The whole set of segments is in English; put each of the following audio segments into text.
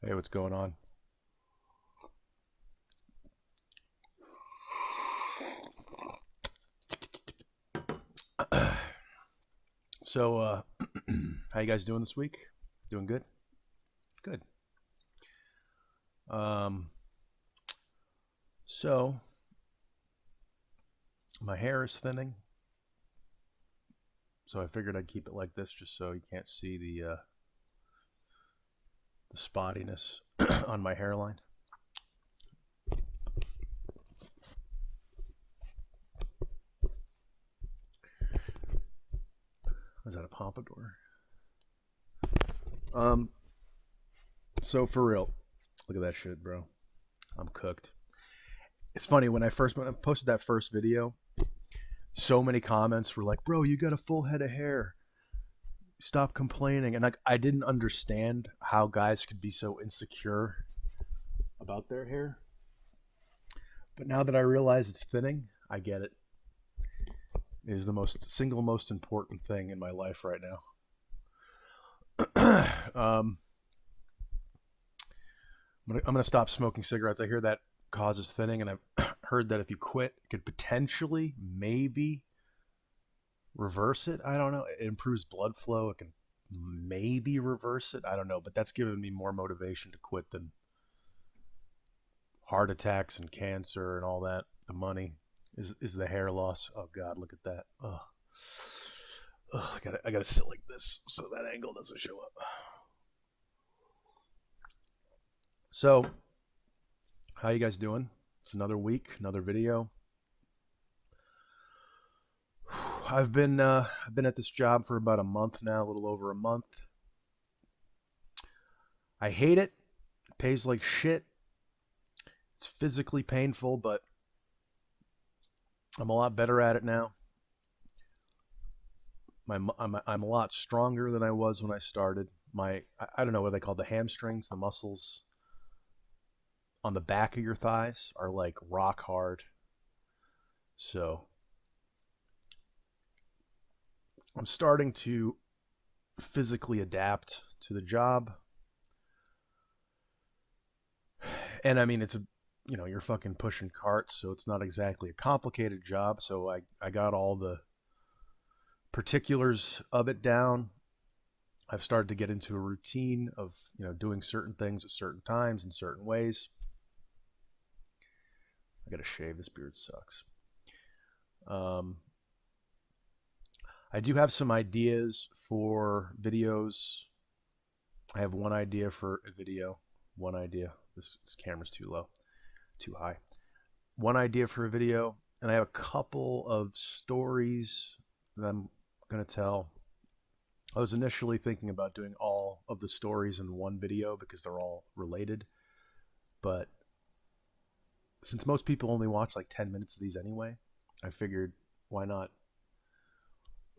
Hey, what's going on? So, how you guys doing this week? Doing good? Good. Um, so my hair is thinning, so I figured I'd keep it like this just so you can't see the spottiness on my hairline. Is that a pompadour? Um, so for real, look at that shit, bro. I'm cooked. It's funny when I posted that first video, so many comments were like, "Bro, you got a full head of hair. Stop complaining." And like, I didn't understand how guys could be so insecure about their hair. But now that I realize it's thinning, I get it. It is the most important thing in my life right now. um, I'm gonna stop smoking cigarettes. I hear that causes thinning, and I've heard that if you quit, it could potentially, maybe reverse it. I don't know. It improves blood flow. It can maybe reverse it. I don't know, but that's given me more motivation to quit than heart attacks and cancer and all that. The money is the hair loss. Oh God, look at that. Oh, I gotta sit like this so that angle doesn't show up. So, how you guys doing? It's another week, another video. I've been at this job for about a month now, a little over a month. I hate it. It pays like shit. It's physically painful, but I'm a lot better at it now. I'm a lot stronger than I was when I started. I don't know what they call the hamstrings, the muscles on the back of your thighs are like rock hard. So I'm starting to physically adapt to the job. And I mean, you're fucking pushing carts, so it's not exactly a complicated job. So I got all the particulars of it down. I've started to get into a routine of, doing certain things at certain times in certain ways. I gotta shave. This beard sucks. Um, I do have some ideas for videos. I have one idea for a video. One idea. This camera's too low, too high. One idea for a video, and I have a couple of stories that I'm gonna tell. I was initially thinking about doing all of the stories in one video because they're all related, but since most people only watch like 10 minutes of these anyway, I figured why not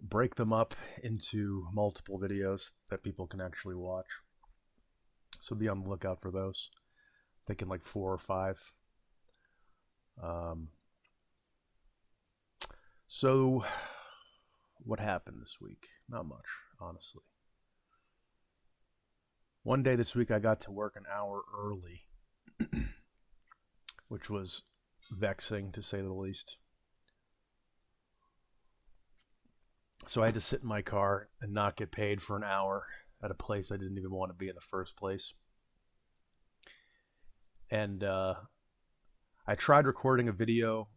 break them up into multiple videos that people can actually watch. So be on the lookout for those. Thinking like 4 or 5. Um, so, what happened this week? Not much, honestly. One day this week, I got to work an hour early, which was vexing to say the least. So I had to sit in my car and not get paid for an hour at a place I didn't even want to be in the first place. And I tried recording a video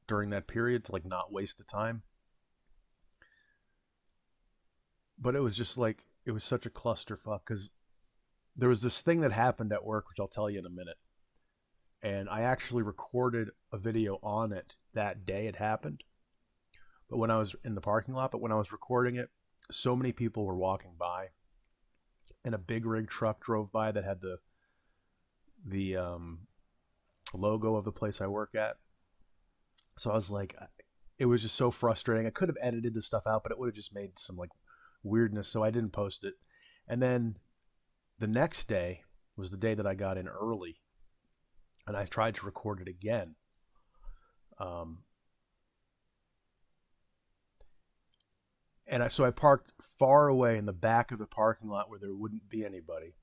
during that period to like not waste the time. But it was just like it was such a clusterfuck because there was this thing that happened at work, which I'll tell you in a minute. And I actually recorded a video on it that day it happened. But when I was in the parking lot, but when I was recording it, so many people were walking by, and a big rig truck drove by that had the logo of the place I work at. So I was like, it was just so frustrating. I could have edited this stuff out, but it would have just made some like weirdness, so I didn't post it. And then the next day was the day that I got in early, and I tried to record it again. Um, so I parked far away in the back of the parking lot where there wouldn't be anybody.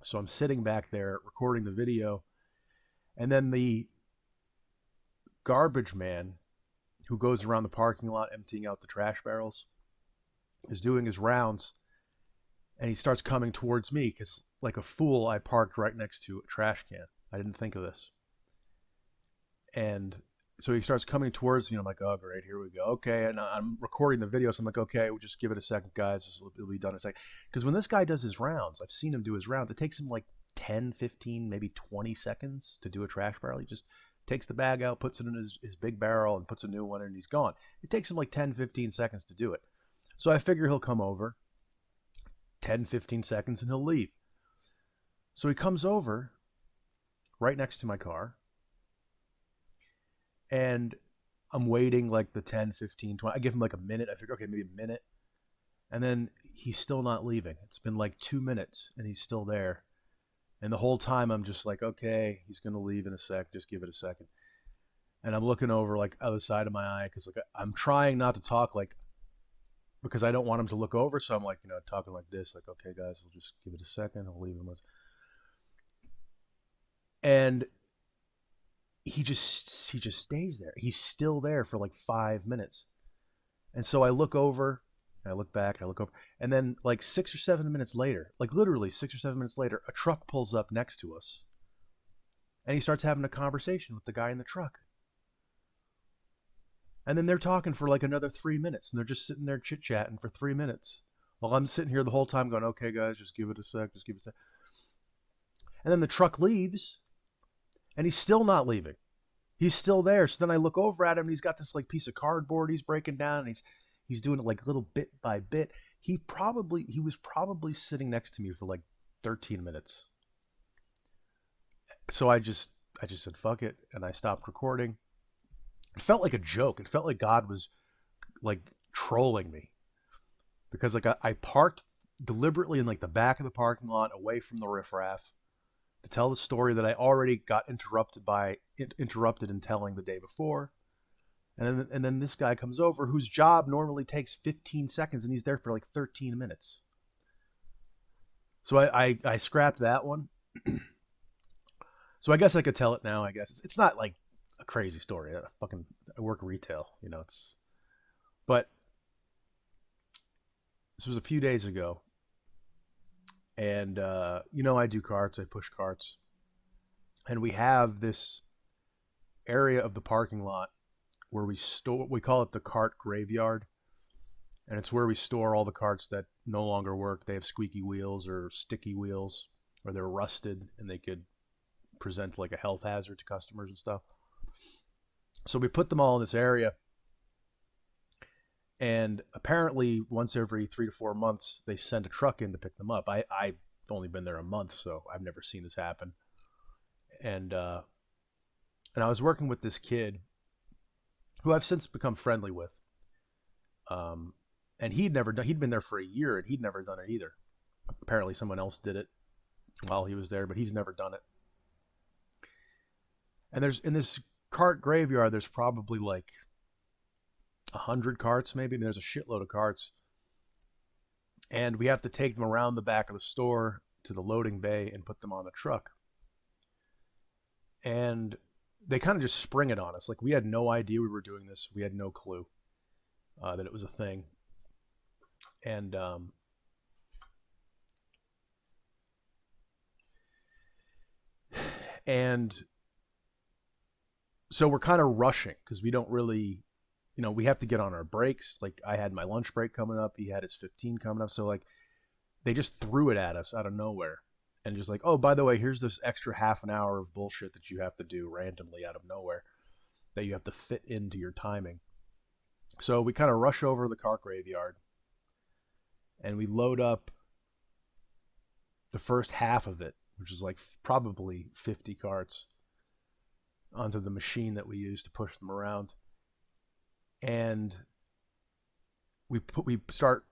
So I'm sitting back there recording the video, and then the garbage man who goes around the parking lot emptying out the trash barrels is doing his rounds, and he starts coming towards me because, like a fool, I parked right next to a trash can. I didn't think of this. And so he starts coming towards me, and I'm like, oh, great, here we go. Okay, and I'm recording the video, so I'm like, okay, we'll just give it a second, guys. It'll be done in a second. Because when this guy does his rounds, I've seen him do his rounds, it takes him like 10, 15, maybe 20 seconds to do a trash barrel. He just takes the bag out, puts it in his big barrel, and puts a new one in, and he's gone. It takes him like 10, 15 seconds to do it. So I figure he'll come over, 10, 15 seconds, and he'll leave. So he comes over right next to my car, and I'm waiting like the 10, 15, 20. I give him like a minute. I figure, okay, maybe a minute. And then he's still not leaving. It's been like 2 minutes, and he's still there. And the whole time I'm just like, okay, he's going to leave in a sec. Just give it a second. And I'm looking over like other side of my eye because like I'm trying not to talk like, because I don't want him to look over. So I'm like, talking like this, like, okay, guys, we'll just give it a second. I'll leave him. And he just stays there. He's still there for like 5 minutes. And so I look over, I look back, I look over, and then like 6 or 7 minutes later, like literally 6 or 7 minutes later, a truck pulls up next to us, and he starts having a conversation with the guy in the truck. And then they're talking for like another 3 minutes, and they're just sitting there chit-chatting for 3 minutes while I'm sitting here the whole time going, okay, guys, just give it a sec, just give it a sec. And then the truck leaves, and he's still not leaving. He's still there. So then I look over at him, and he's got this like piece of cardboard he's breaking down, and he's doing it like little bit by bit. He was probably sitting next to me for like 13 minutes. So I just said fuck it, and I stopped recording. It felt like a joke. It felt like God was like trolling me, because like I parked deliberately in like the back of the parking lot away from the riffraff to tell the story that I already got interrupted in telling the day before. And then this guy comes over whose job normally takes 15 seconds, and he's there for like 13 minutes. So I scrapped that one. So I guess I could tell it now. I guess it's not like a crazy story. I work retail, but this was a few days ago. And, I do carts, I push carts, and we have this area of the parking lot where we call it the cart graveyard. And it's where we store all the carts that no longer work. They have squeaky wheels or sticky wheels, or they're rusted and they could present like a health hazard to customers and stuff. So we put them all in this area. And apparently once every 3 to 4 months, they send a truck in to pick them up. I've only been there a month, so I've never seen this happen. And I was working with this kid who I've since become friendly with. And he'd been there for a year, and he'd never done it either. Apparently someone else did it while he was there, but he's never done it. And in this cart graveyard, there's probably like 100 carts, maybe. I mean, there's a shitload of carts. And we have to take them around the back of the store to the loading bay and put them on the truck. And they kind of just spring it on us. Like, we had no idea we were doing this. We had no clue that it was a thing. And so we're kind of rushing because we don't really, we have to get on our breaks. Like, I had my lunch break coming up. He had his 15 coming up. So like, they just threw it at us out of nowhere. And just like, oh, by the way, here's this extra half an hour of bullshit that you have to do randomly out of nowhere that you have to fit into your timing. So we kind of rush over the cart graveyard, and we load up the first half of it, which is like probably 50 carts, onto the machine that we use to push them around. And we start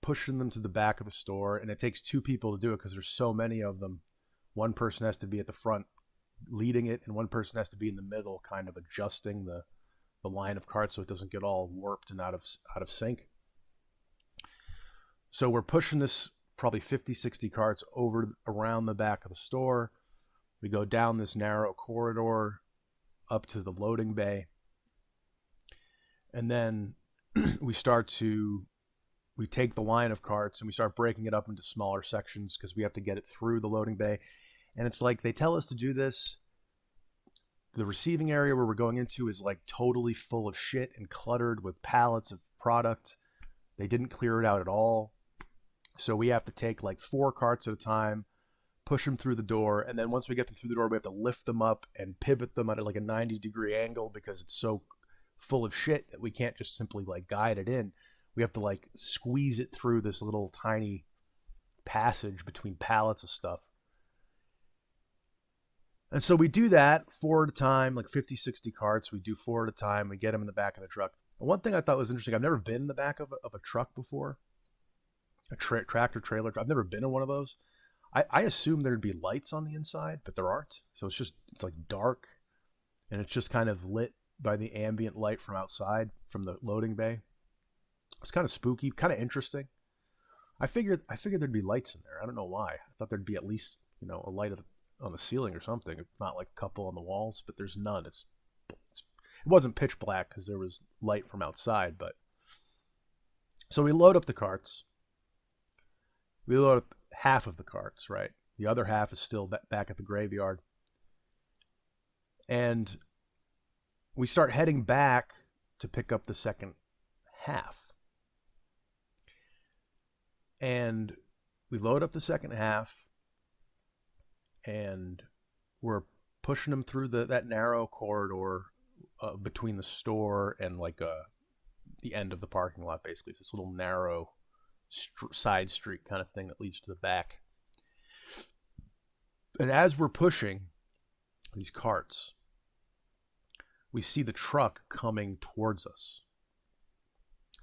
pushing them to the back of the store, and it takes 2 people to do it because there's so many of them. One person has to be at the front leading it, and one person has to be in the middle kind of adjusting the line of carts so it doesn't get all warped and out of sync. So we're pushing this probably 50, 60 carts over around the back of the store. We go down this narrow corridor up to the loading bay. And then we take the line of carts and we start breaking it up into smaller sections because we have to get it through the loading bay. And it's like they tell us to do this. The receiving area where we're going into is like totally full of shit and cluttered with pallets of product. They didn't clear it out at all. So we have to take like 4 carts at a time, push them through the door. And then once we get them through the door, we have to lift them up and pivot them at like a 90-degree angle because it's so full of shit that we can't just simply like guide it in. We have to like squeeze it through this little tiny passage between pallets of stuff. And so we do that 4 at a time, like 50, 60 carts. We do 4 at a time. We get them in the back of the truck. And one thing I thought was interesting, I've never been in the back of a truck before, a tractor trailer. I've never been in one of those. I assumed there'd be lights on the inside, but there aren't. So it's like dark, and it's just kind of lit by the ambient light from outside, from the loading bay. It's kind of spooky, kind of interesting. I figured there'd be lights in there. I don't know why. I thought there'd be at least, a light on the ceiling or something, if not like a couple on the walls, but there's none. It wasn't pitch black because there was light from outside. But so we load up the carts. We load up half of the carts, right? The other half is still back at the graveyard. And we start heading back to pick up the second half. And we load up the second half, and we're pushing them through that narrow corridor between the store and like the end of the parking lot, basically. It's this little narrow side street kind of thing that leads to the back. And as we're pushing these carts, we see the truck coming towards us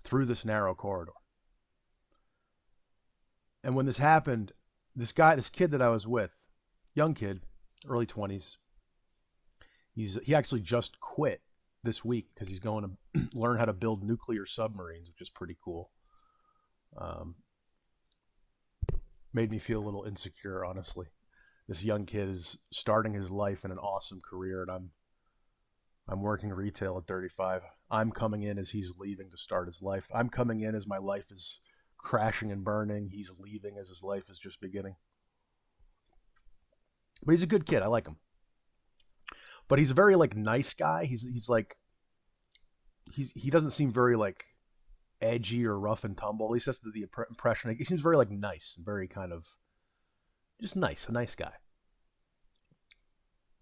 through this narrow corridor. And when this happened, this kid that I was with, young kid, early 20s, he actually just quit this week because he's going to learn how to build nuclear submarines, which is pretty cool. Made me feel a little insecure, honestly. This young kid is starting his life in an awesome career, and I'm working retail at 35. I'm coming in as he's leaving to start his life. I'm coming in as my life is crashing and burning. He's leaving as his life is just beginning. But he's a good kid. I like him. But he's a very like nice guy. He doesn't seem very like edgy or rough and tumble. At least that's the impression. He seems very like nice, very kind of just nice, a nice guy.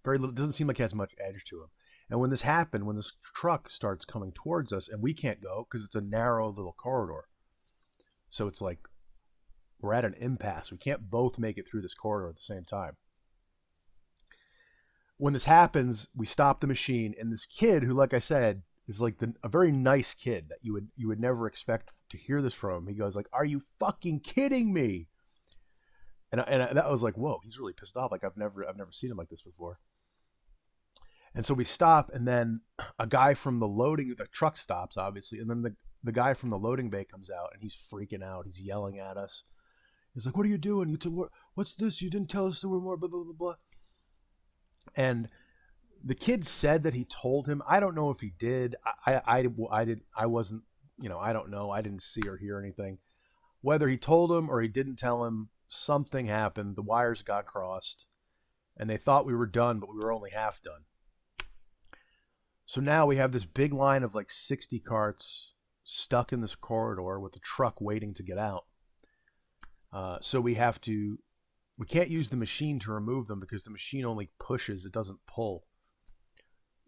Very little, doesn't seem like he has much edge to him. And when this happened, when this truck starts coming towards us, and we can't go because it's a narrow little corridor, so it's like we're at an impasse. We can't both make it through this corridor at the same time. When this happens, we stop the machine, and this kid, who, like I said, is like a very nice kid that you would never expect to hear this from. He goes like, "Are you fucking kidding me?" And that was like, whoa, he's really pissed off. Like I've never seen him like this before. And so we stop, and then a guy from the truck stops, obviously, and then the guy from the loading bay comes out, and he's freaking out. He's yelling at us. He's like, "What are you doing? What's this? You didn't tell us there were more, blah, blah, blah, blah." And the kid said that he told him. I don't know if he did. I wasn't, I don't know. I didn't see or hear anything. Whether he told him or he didn't tell him, something happened. The wires got crossed, and they thought we were done, but we were only half done. So now we have this big line of like 60 carts stuck in this corridor with the truck waiting to get out. So we can't use the machine to remove them because the machine only pushes, it doesn't pull.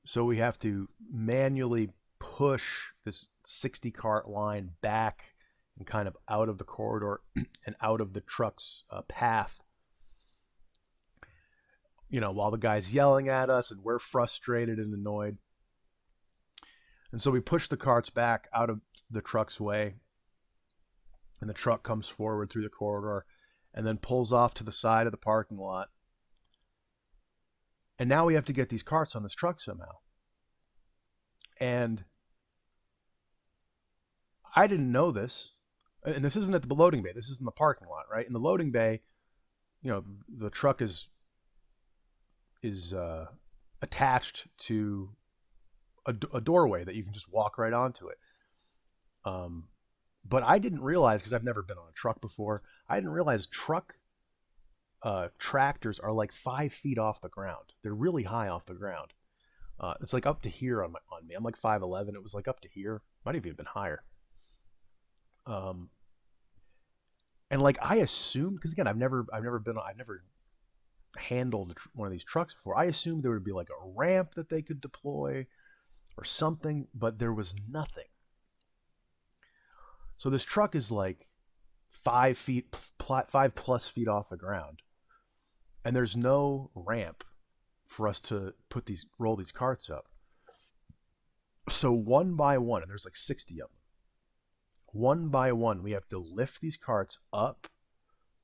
So we have to manually push this 60 cart line back and kind of out of the corridor and out of the truck's path. While the guy's yelling at us and we're frustrated and annoyed. And so we push the carts back out of the truck's way, and the truck comes forward through the corridor and then pulls off to the side of the parking lot. And now we have to get these carts on this truck somehow. And I didn't know this, And this isn't at the loading bay. This is in the parking lot, right? In the loading bay, the truck is attached to a doorway that you can just walk right onto it. But I didn't realize, because I've never been on a truck before, I didn't realize truck tractors are like 5 feet off the ground. They're really high off the ground. It's like up to here on me. I'm like 5'11". It was like up to here. Might have even been higher. And like I assumed, because again, I've never handled one of these trucks before. I assumed there would be like a ramp that they could deploy or something, but there was nothing. So this truck is like 5 plus feet off the ground, and there's no ramp for us to roll these carts up. So one by one, and there's like 60 of them. One by one, we have to lift these carts up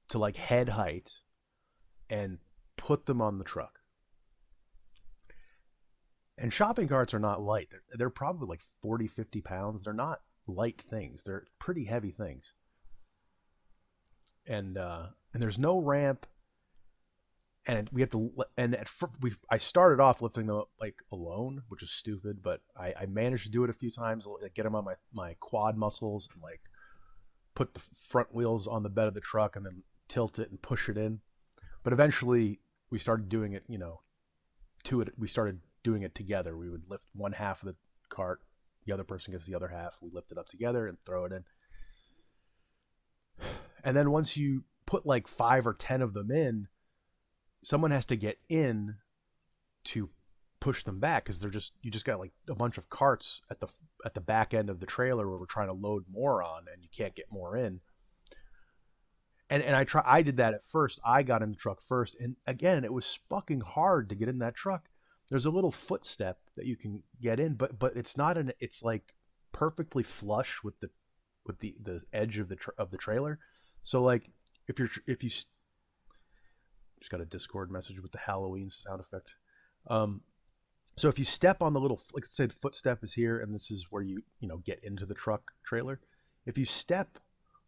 to like head height and put them on the truck. And shopping carts are not light. They're probably like 40, 50 pounds. They're not light things. They're pretty heavy things. And there's no ramp. And we have to, I started off lifting them up like alone, which is stupid, but I managed to do it a few times, like get them on my quad muscles and like put the front wheels on the bed of the truck and then tilt it and push it in. But eventually we started doing it, we started doing it together. We would lift one half of the cart, the other person gets the other half. We lift it up together and throw it in. And then once you put like 5 or 10 of them in, someone has to get in to push them back, because you just got like a bunch of carts at the back end of the trailer where we're trying to load more on, and you can't get more in. And I did that at first. I got in the truck first, and again, it was fucking hard to get in that truck. There's a little footstep that you can get in, but it's not it's like perfectly flush with the edge of the trailer. So like if you just got a Discord message with the Halloween sound effect. So if you step on the little, like say the footstep is here, and this is where you get into the truck trailer. If you step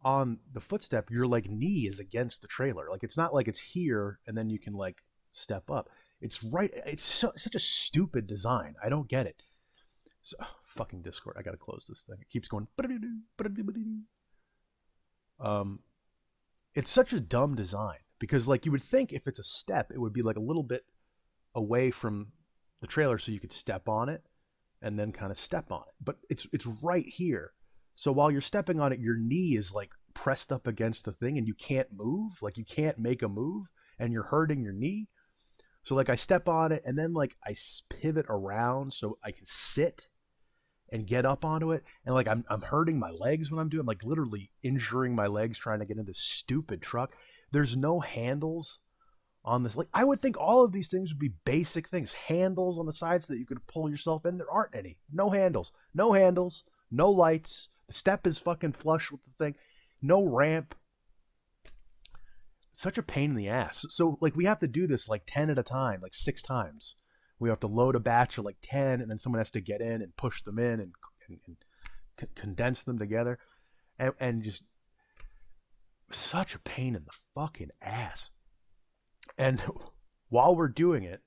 on the footstep, your like knee is against the trailer. Like it's not like it's here and then you can like step up. It's right. It's such a stupid design. I don't get it. So, fucking Discord. I gotta close this thing. It keeps going. It's such a dumb design, because like you would think if it's a step, it would be like a little bit away from the trailer so you could step on it and then kind of step on it. But it's right here. So while you're stepping on it, your knee is like pressed up against the thing and you can't move. Like you can't make a move and you're hurting your knee. So like I step on it and then like I pivot around so I can sit and get up onto it. And like I'm hurting my legs when I'm doing, I'm like literally injuring my legs trying to get in this stupid truck. There's no handles on this. Like I would think all of these things would be basic things. Handles on the sides so that you could pull yourself in. There aren't any. No handles. No handles. No lights. The step is fucking flush with the thing. No ramp. Such a pain in the ass. So like we have to do this like 10 at a time, like 6 times. We have to load a batch of like 10, and then someone has to get in and push them in and condense them together. And just such a pain in the fucking ass. And while we're doing it,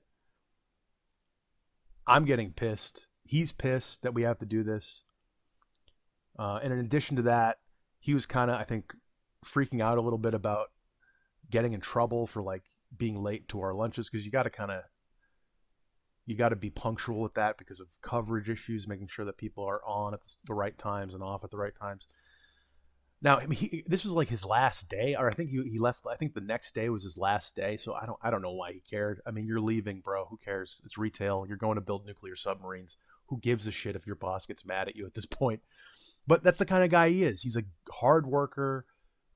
I'm getting pissed. He's pissed that we have to do this. And in addition to that, he was kind of, I think, freaking out a little bit about getting in trouble for like being late to our lunches, because you got to be punctual with that because of coverage issues, making sure that people are on at the right times and off at the right times. Now, I mean, this was like his last day, or I think he left. I think the next day was his last day. So I don't know why he cared. I mean, you're leaving, bro. Who cares? It's retail. You're going to build nuclear submarines. Who gives a shit if your boss gets mad at you at this point? But that's the kind of guy he is. He's a hard worker,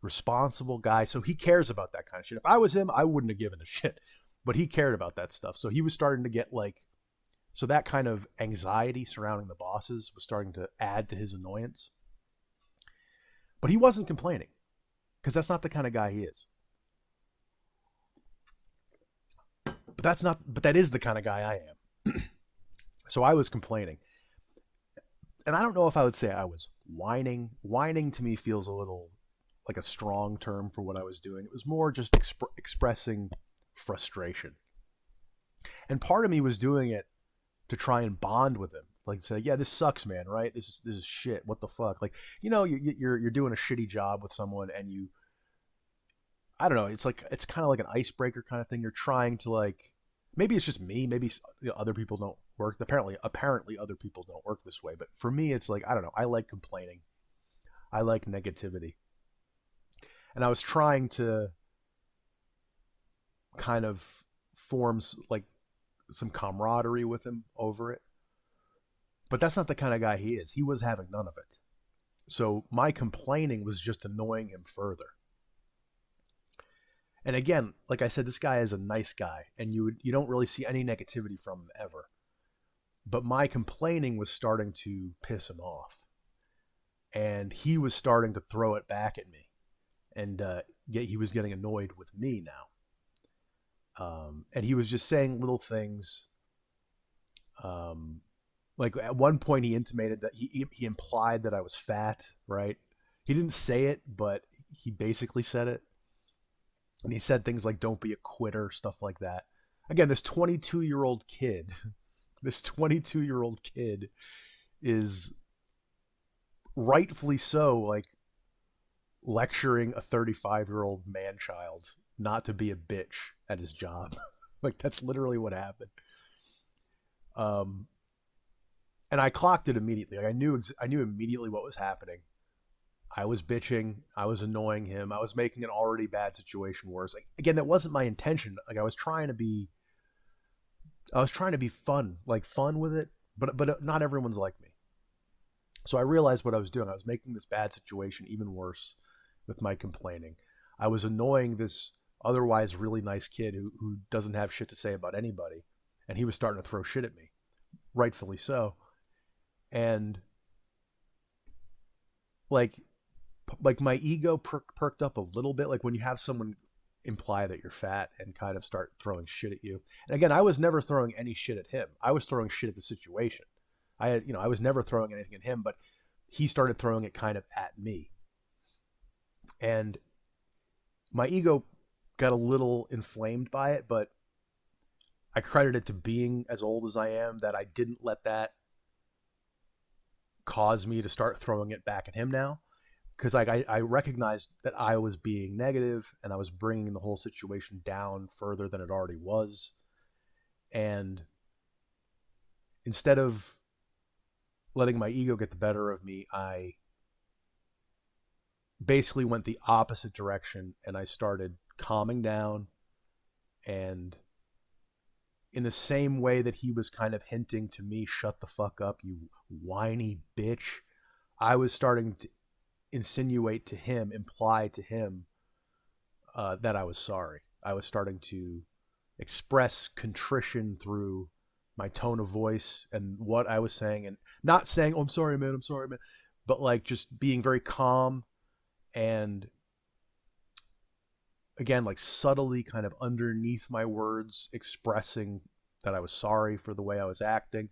responsible guy. So he cares about that kind of shit. If I was him, I wouldn't have given a shit. But he cared about that stuff. So he was starting to get like, so that kind of anxiety surrounding the bosses was starting to add to his annoyance. But he wasn't complaining, because that's not the kind of guy he is. But that is the kind of guy I am. So I was complaining. And I don't know if I would say I was whining. Whining to me feels a little like a strong term for what I was doing. It was more just expressing frustration. And part of me was doing it to try and bond with him, like say, yeah, this sucks, man, right? This is shit. What the fuck? Like, you're doing a shitty job with someone, and I don't know. It's like it's kind of like an icebreaker kind of thing. You're trying to like, maybe it's just me. Maybe other people don't work. Apparently, other people don't work this way. But for me, it's like I don't know. I like complaining. I like negativity, and I was trying to kind of form like some camaraderie with him over it. But that's not the kind of guy he is. He was having none of it. So my complaining was just annoying him further. And again, like I said, this guy is a nice guy, and you don't really see any negativity from him ever. But my complaining was starting to piss him off, and he was starting to throw it back at me, and he was getting annoyed with me now. And he was just saying little things. Like at one point, he intimated that he implied that I was fat. Right? He didn't say it, but he basically said it. And he said things like, don't be a quitter, stuff like that. Again, this 22-year-old kid, is rightfully so, like, lecturing a 35-year-old man-child not to be a bitch at his job. Like, that's literally what happened. And I clocked it immediately. Like, I knew immediately what was happening. I was bitching. I was annoying him. I was making an already bad situation worse. Like, again, that wasn't my intention. Like, I was trying to be fun with it, but not everyone's like me. So I realized what I was doing. I was making this bad situation even worse with my complaining. I was annoying this otherwise really nice kid who doesn't have shit to say about anybody, and he was starting to throw shit at me, rightfully so. And like my ego perked up a little bit, like when you have someone imply that you're fat and kind of start throwing shit at you. And again, I was never throwing any shit at him. I was throwing shit at the situation. I was never throwing anything at him, but he started throwing it kind of at me. And my ego got a little inflamed by it, but I credit it to being as old as I am that I didn't let that cause me to start throwing it back at him now. Because I recognized that I was being negative and I was bringing the whole situation down further than it already was. And instead of letting my ego get the better of me, I basically went the opposite direction, and I started calming down. And in the same way that he was kind of hinting to me, shut the fuck up, you whiny bitch, I was starting to imply to him that I was sorry. I was starting to express contrition through my tone of voice and what I was saying, and not saying, oh, I'm sorry, man, but like just being very calm and again, like subtly kind of underneath my words, expressing that I was sorry for the way I was acting.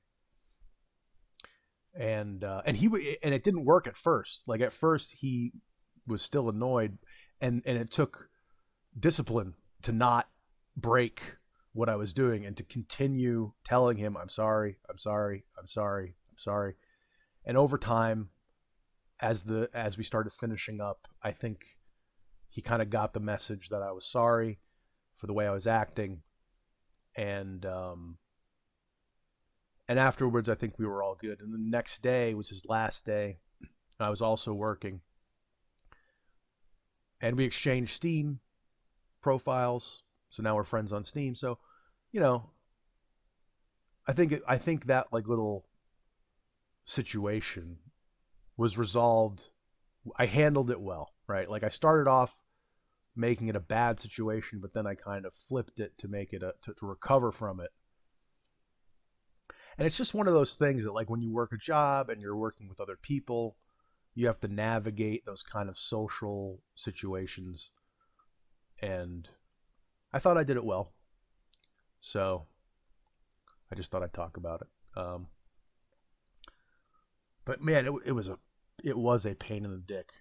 And it didn't work at first. Like at first he was still annoyed, and it took discipline to not break what I was doing and to continue telling him, I'm sorry. And over time, as we started finishing up, I think he kind of got the message that I was sorry for the way I was acting. And afterwards, I think we were all good. And the next day was his last day. I was also working. And we exchanged Steam profiles. So now we're friends on Steam. So, I think that like little situation was resolved. I handled it well, right? Like I started off making it a bad situation, but then I kind of flipped it to make it to recover from it. And it's just one of those things that like when you work a job and you're working with other people, you have to navigate those kind of social situations. And I thought I did it well. So I just thought I'd talk about it. But man, it was a pain in the dick.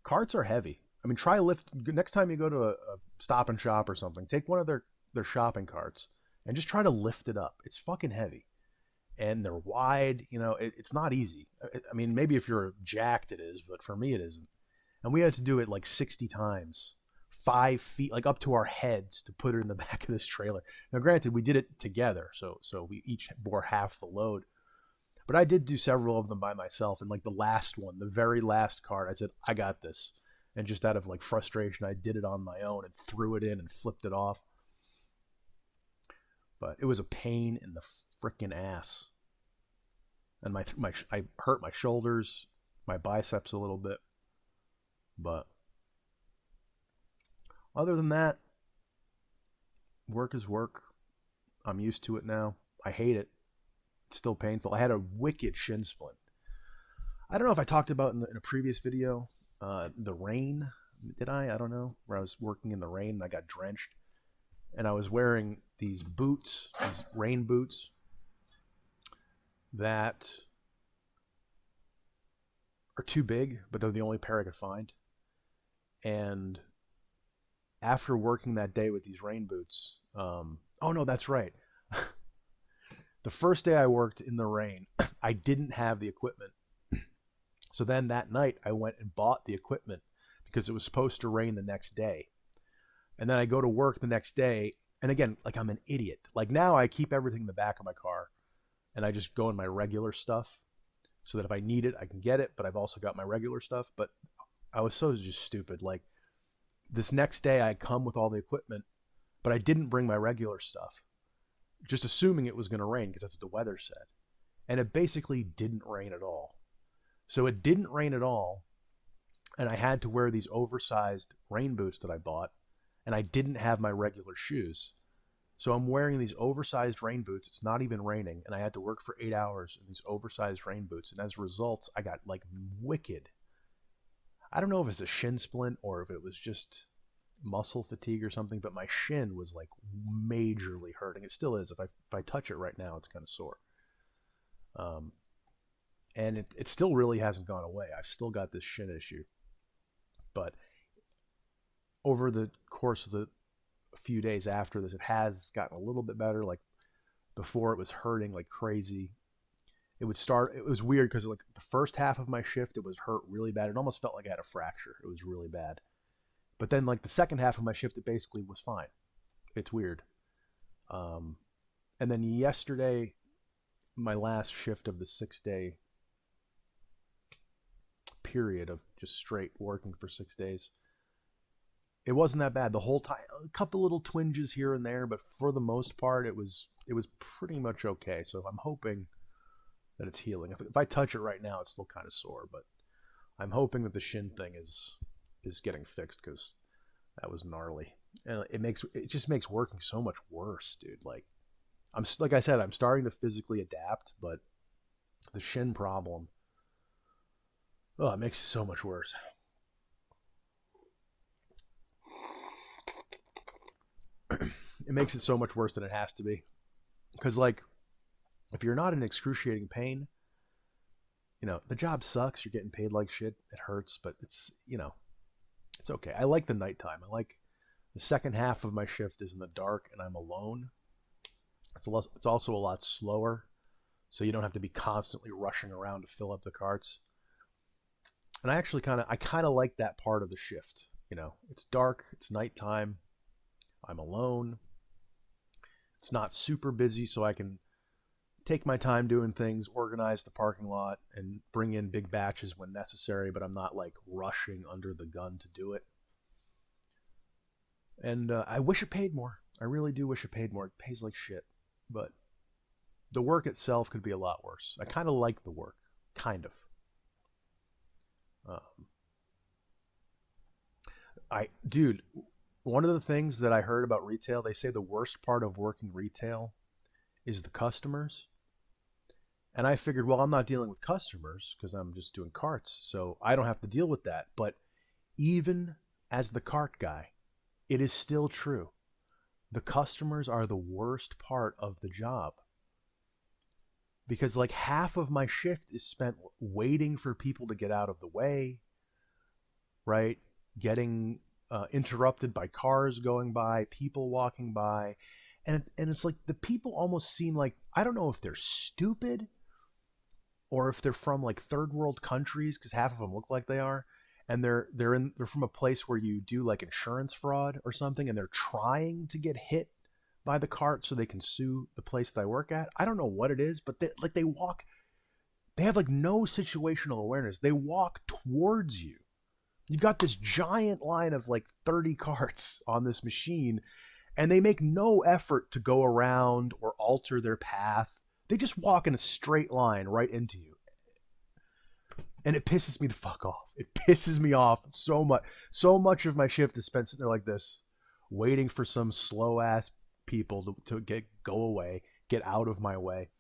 Carts are heavy. I mean, try lift next time you go to a Stop and Shop or something. Take one of their shopping carts and just try to lift it up. It's fucking heavy, and they're wide. You know, it's not easy. I mean, maybe if you're jacked, it is, but for me, it isn't. And we had to do it like 60 times, 5 feet, like up to our heads, to put it in the back of this trailer. Now, granted, we did it together, so we each bore half the load. But I did do several of them by myself, and like the last one, the very last cart, I said, I got this. And just out of like frustration, I did it on my own and threw it in and flipped it off. But it was a pain in the freaking ass. And I hurt my shoulders, my biceps a little bit. But other than that, work is work. I'm used to it now. I hate it. It's still painful. I had a wicked shin splint. I don't know if I talked about in a previous video, the rain. Did I? I don't know. Where I was working in the rain and I got drenched. And I was wearing these boots, these rain boots, that are too big, but they're the only pair I could find. And after working that day with these rain boots, oh no, that's right. The first day I worked in the rain, I didn't have the equipment. So then that night I went and bought the equipment because it was supposed to rain the next day. And then I go to work the next day, and again, like I'm an idiot. Like now I keep everything in the back of my car and I just go in my regular stuff so that if I need it, I can get it, but I've also got my regular stuff. But I was so just stupid. Like this next day I come with all the equipment, but I didn't bring my regular stuff, just assuming it was going to rain because that's what the weather said. And it basically didn't rain at all. So it didn't rain at all, and I had to wear these oversized rain boots that I bought, and I didn't have my regular shoes. So I'm wearing these oversized rain boots. It's not even raining, and I had to work for 8 hours in these oversized rain boots. And as a result, I got like wicked. I don't know if it's a shin splint or if it was just muscle fatigue or something, but my shin was like majorly hurting. It still is. If I touch it right now, it's kind of sore. And it still really hasn't gone away. I've still got this shin issue. But over the course of the few days after this, it has gotten a little bit better. Like before, it was hurting like crazy. It was weird because like the first half of my shift, it was hurt really bad. It almost felt like I had a fracture. It was really bad. But then like the second half of my shift, it basically was fine. It's weird. And then yesterday, my last shift of the 6-day period of just straight working for 6 days, it wasn't that bad the whole time. A couple little twinges here and there, but for the most part, it was pretty much okay. So I'm hoping that it's healing. If I touch it right now, it's still kind of sore, but I'm hoping that the shin thing is getting fixed because that was gnarly, and it just makes working so much worse, dude. Like I said, I'm starting to physically adapt, but the shin problem, oh, it makes it so much worse. It makes it so much worse than it has to be. Because, like, if you're not in excruciating pain, you know, the job sucks. You're getting paid like shit. It hurts, but it's, you know, it's okay. I like the nighttime. I like the second half of my shift is in the dark and I'm alone. It's also a lot slower, so you don't have to be constantly rushing around to fill up the carts. And I actually kind of like that part of the shift. You know, it's dark, it's nighttime, I'm alone. It's not super busy, so I can take my time doing things, organize the parking lot, and bring in big batches when necessary, but I'm not like rushing under the gun to do it. And I wish it paid more. I really do wish it paid more. It pays like shit. But the work itself could be a lot worse. I kind of like the work. Kind of. Dude, one of the things that I heard about retail, they say the worst part of working retail is the customers. And I figured, well, I'm not dealing with customers because I'm just doing carts, so I don't have to deal with that. But even as the cart guy, it is still true. The customers are the worst part of the job. Because like half of my shift is spent waiting for people to get out of the way, right? getting interrupted by cars going by, people walking by. And it's like the people almost seem like, I don't know if they're stupid or if they're from like third world countries, because half of them look like they are, and they're from a place where you do like insurance fraud or something, and they're trying to get hit by the cart so they can sue the place that I work at. I don't know what it is, but they have like no situational awareness. They walk towards you. You've got this giant line of like 30 carts on this machine, and they make no effort to go around or alter their path. They just walk in a straight line right into you. And it pisses me the fuck off. It pisses me off so much. So much of my shift is spent sitting there like this, waiting for some slow ass people to go away, get out of my way.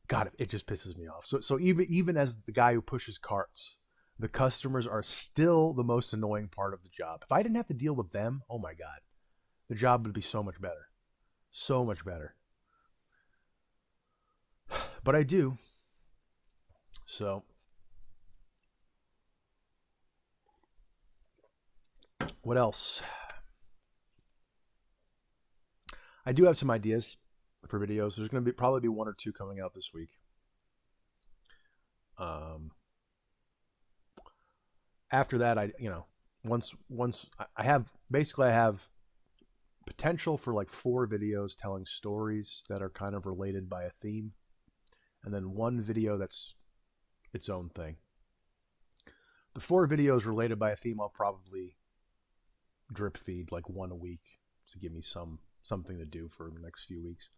God, it just pisses me off. So even as the guy who pushes carts, the customers are still the most annoying part of the job. If I didn't have to deal with them, oh my God, the job would be so much better. So much better. But I do. So, what else? I do have some ideas for videos. There's going to probably be one or two coming out this week. After that, once I have potential for like 4 videos telling stories that are kind of related by a theme, and then 1 video that's its own thing. The 4 videos related by a theme, I'll probably drip feed like 1 a week to give me something to do for the next few weeks.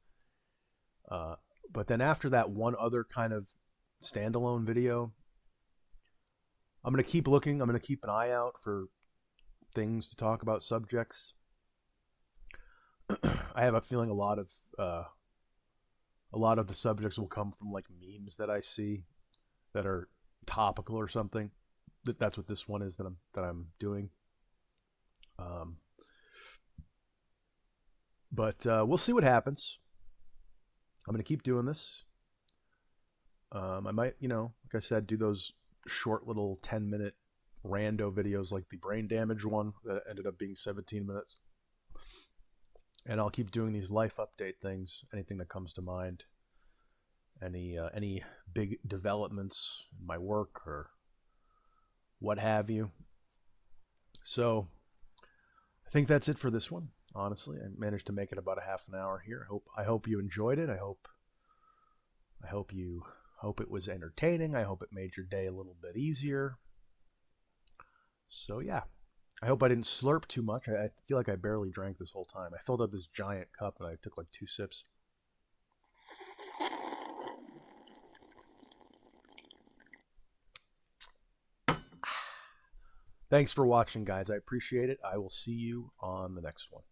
But then after that, 1 other kind of standalone video, I'm going to keep looking. I'm going to keep an eye out for things to talk about, subjects. I have a feeling a lot of the subjects will come from like memes that I see that are topical or something. That's what this one is that I'm doing. But we'll see what happens. I'm going to keep doing this. I might, like I said, do those short little 10-minute rando videos like the brain damage one that ended up being 17 minutes. And I'll keep doing these life update things, anything that comes to mind. Any big developments in my work or what have you. So I think that's it for this one. Honestly, I managed to make it about a half an hour here. I hope you enjoyed it. I hope it was entertaining. I hope it made your day a little bit easier. So yeah, I hope I didn't slurp too much. I feel like I barely drank this whole time. I filled up this giant cup and I took like 2 sips. Thanks for watching, guys. I appreciate it. I will see you on the next one.